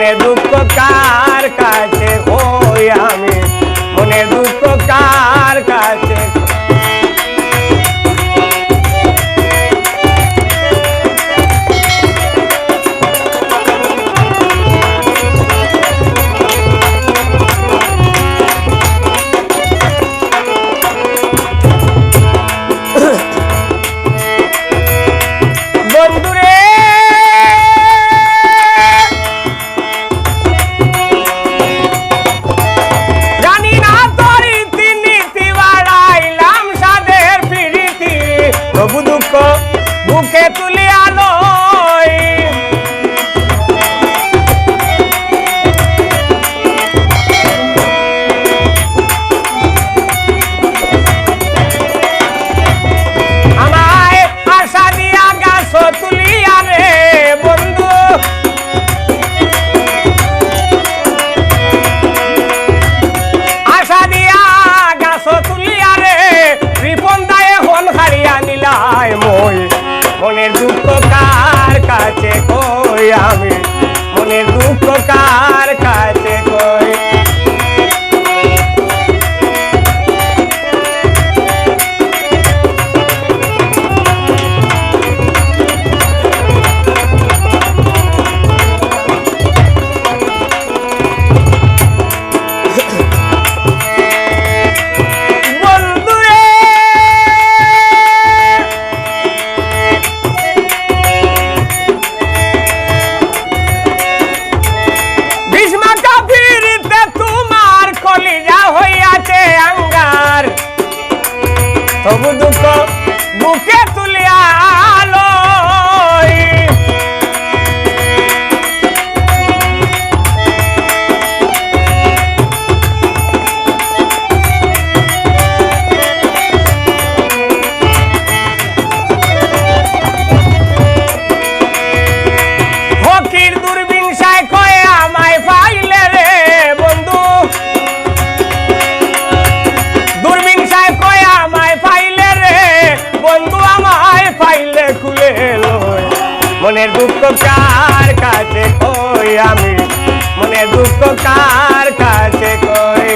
মনে দুঃখ কার কাছে হই আমি, মনে দুঃখ কার কাছে। বুকে তুলে আলোয় আমায় আশা দিয়া গাছ তুলিয়া রে বন্ধু, আশা দিয়া গাছ তুলিয়া রে রিপন দায়ে হন হারিয়া নিলায় মই। মনের দুঃখ কার কাছে কই আমি, মনের দুঃখ কার কাছে কই। তবু দুঃখ বুকে তুলিয়া আলোয় ফকির দুর্বিংসায় কয়ে আমায় পাইলে রে বন্ধু, দুর্বিংসায় কয়ে আমায় পাইলে রে বন্ধু, আমায় পাইলে খুলে লই। মনের দুঃখ কার কাছে কই আমি, মনের দুঃখ কার কাছে কই।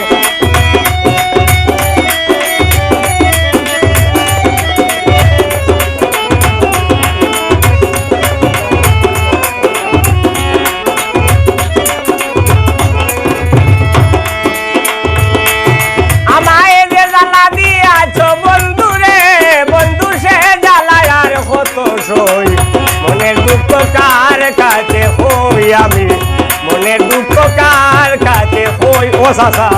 মনের দুঃখ কার কাছে হই আমি, মনের দুঃখ কার কাছে হই। ও চাচা